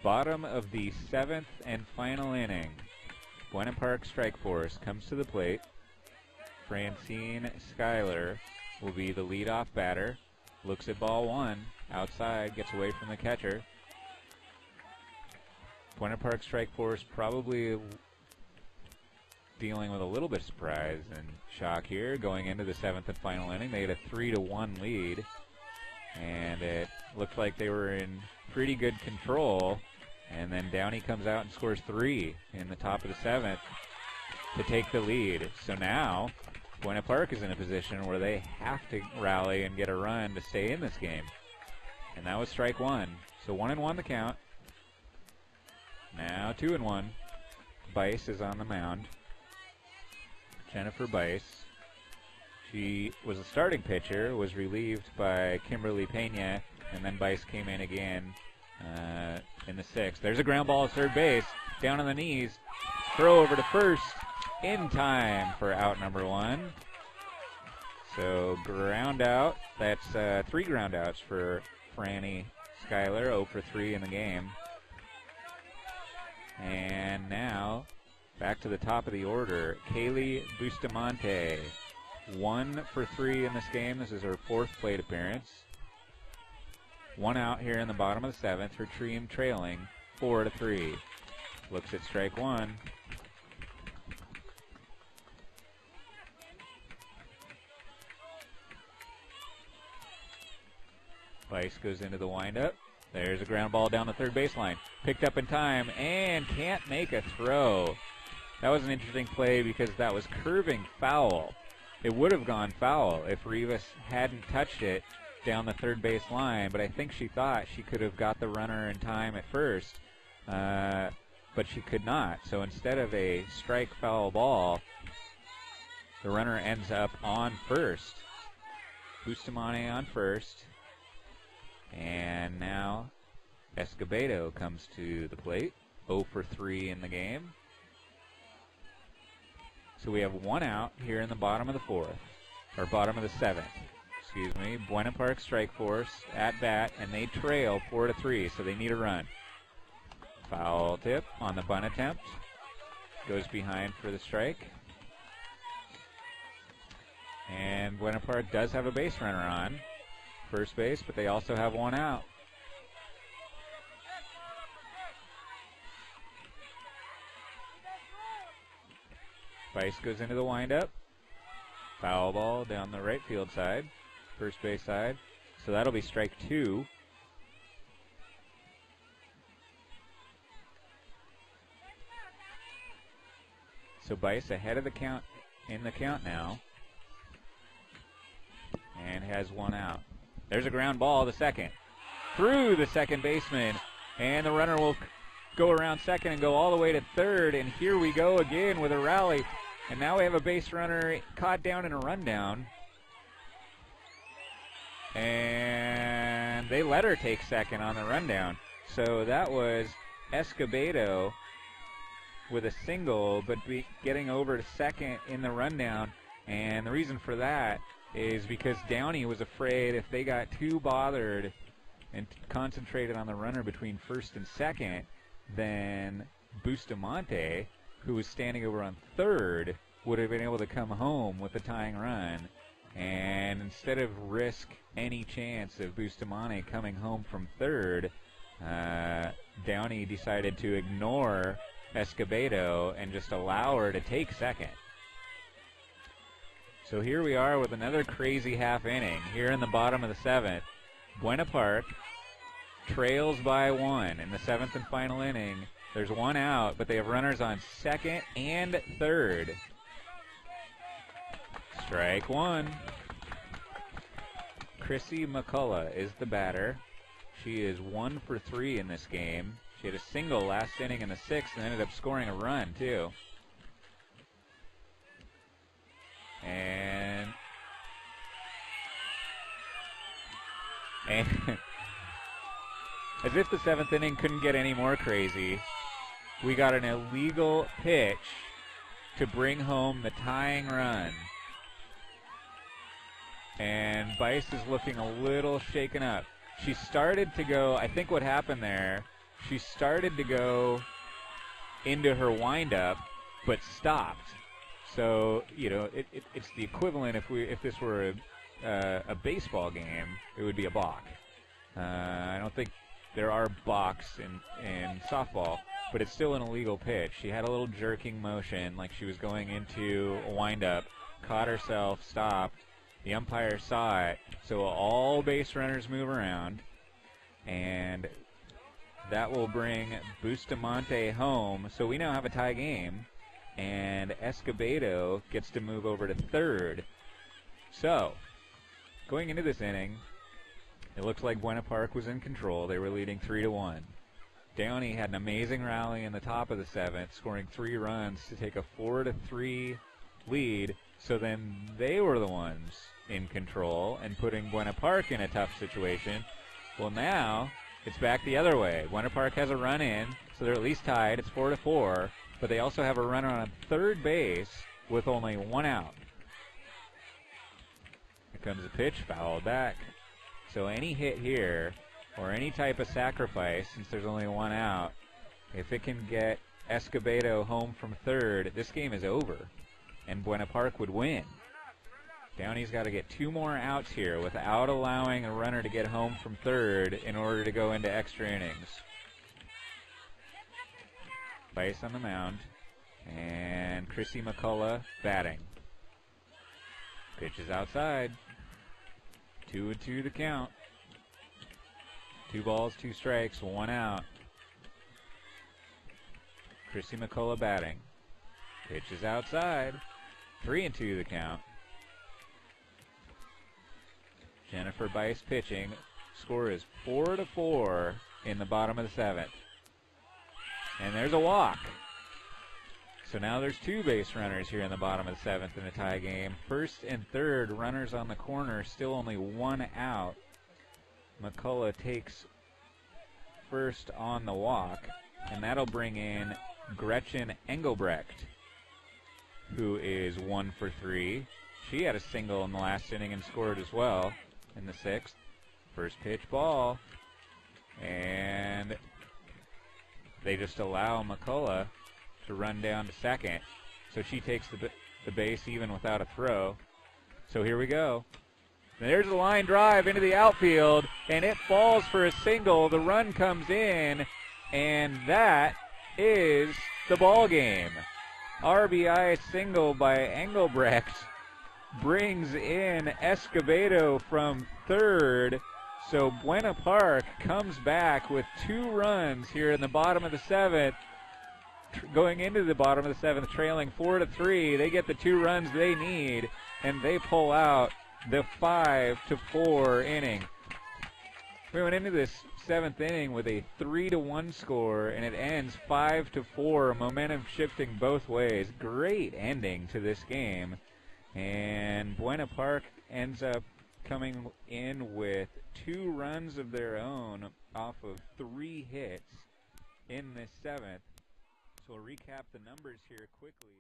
Bottom of the 7th and final inning. Buena Park Strikeforce comes to the plate. Francine Schuyler will be the leadoff batter. Looks at ball one. Outside, gets away from the catcher. Buena Park Strikeforce probably dealing with a little bit of surprise and shock here going into the 7th and final inning. They had a 3-1 lead, and it looked like they were in pretty good control. And then Downey comes out and scores 3 in the top of the 7th to take the lead. So now Buena Park is in a position where they have to rally and get a run to stay in this game. And that was strike one. So 1-1 the count. Now 2-1. Bice is on the mound. Jennifer Bice. She was a starting pitcher, was relieved by Kimberly Pena, and then Bice came in again in the 6th. There's a ground ball at third base, down on the knees. Throw over to first in time for out number 1. So ground out. That's 3 ground outs for Franny Schuyler, 0 for 3 in the game. And now back to the top of the order, Kaylie Bustamante, 1 for 3 in this game. This is her 4th plate appearance. 1 out here in the bottom of the 7th. Her team trailing 4-3. Looks at strike one. Bice goes into the windup. There's a ground ball down the third baseline. Picked up in time and can't make a throw. That was an interesting play because that was curving foul. It would have gone foul if Rivas hadn't touched it down the third base line, but I think she thought she could have got the runner in time at first, but she could not. So instead of a strike foul ball, the runner ends up on first. Bustamante on first. And now Escobedo comes to the plate, 0 for 3 in the game. So we have 1 out here in the bottom of the 4th, or bottom of the 7th. Excuse me. Buena Park Strikeforce at bat, and they trail 4-3, so they need a run. Foul tip on the bunt attempt. Goes behind for the strike. And Buena Park does have a base runner on first base, but they also have 1 out. Bice goes into the windup. Foul ball down the right field side, first base side. So that'll be strike 2. So Bice ahead of the count in the count now, and has 1 out. There's a ground ball to second, through the second baseman, and the runner will go around second and go all the way to third, and here we go again with a rally, and now we have a base runner caught down in a rundown, and they let her take second on the rundown. So that was Escobedo with a single, but getting over to second in the rundown, and the reason for that is because Downey was afraid if they got too bothered and concentrated on the runner between first and second, then Bustamante, who was standing over on third, would have been able to come home with the tying run. And instead of risk any chance of Bustamante coming home from third, Downey decided to ignore Escobedo and just allow her to take second. So here we are with another crazy half inning here in the bottom of the 7th. Buena Park trails by 1 in the 7th and final inning. There's 1 out, but they have runners on second and third. Strike 1. Chrissie McCullogh is the batter. She is 1 for 3 in this game. She had a single last inning in the 6th and ended up scoring a run too. And as if the 7th inning couldn't get any more crazy, we got an illegal pitch to bring home the tying run. And Bice is looking a little shaken up. She started to go, I think what happened there she started to go into her windup, but stopped. So, you know, it's the equivalent if this were a baseball game, it would be a balk. I don't think there are balks in softball, but it's still an illegal pitch. She had a little jerking motion like she was going into a windup, caught herself, stopped. The umpire saw it, so all base runners move around, and that will bring Bustamante home. So we now have a tie game, and Escobedo gets to move over to third. So, going into this inning, it looks like Buena Park was in control. They were leading 3-1. Downey had an amazing rally in the top of the seventh, scoring 3 runs to take a 4-3 lead. So then they were the ones in control and putting Buena Park in a tough situation. Well, now it's back the other way. Buena Park has a run in, so they're at least tied. It's 4-4, but they also have a runner on third base with only 1 out. Here comes a pitch, fouled back. So any hit here, or any type of sacrifice, since there's only 1 out, if it can get Escobedo home from third, this game is over, and Buena Park would win. Downey's got to get 2 more outs here without allowing a runner to get home from third in order to go into extra innings. Bice on the mound, and Chrissie McCullogh batting. Pitch is outside. 2-2 the count. 2 balls, 2 strikes, 1 out. Chrissie McCullogh batting. Pitch is outside. 3-2 the count. Jennifer Bice pitching. Score is 4-4 in the bottom of the 7th. And there's a walk. So now there's 2 base runners here in the bottom of the 7th in the tie game. First and third runners on the corner, still only 1 out. McCullogh takes first on the walk, and that'll bring in Gretchen Englebrecht, who is 1 for 3. She had a single in the last inning and scored as well in the 6th. First pitch ball, and they just allow McCullogh to run down to second, so she takes the base even without a throw. So here we go. There's a line drive into the outfield, and it falls for a single. The run comes in, and that is the ball game. RBI single by Englebrecht brings in Escobedo from third. So Buena Park comes back with 2 runs here in the bottom of the 7th. Going into the bottom of the 7th, trailing 4-3. They get the 2 runs they need, and they pull out the 5-4 inning. We went into this 7th inning with a 3-1 score, and it ends 5-4. Momentum shifting both ways. Great ending to this game, and Buena Park ends up coming in with 2 runs of their own off of 3 hits in this 7th. So we'll recap the numbers here quickly.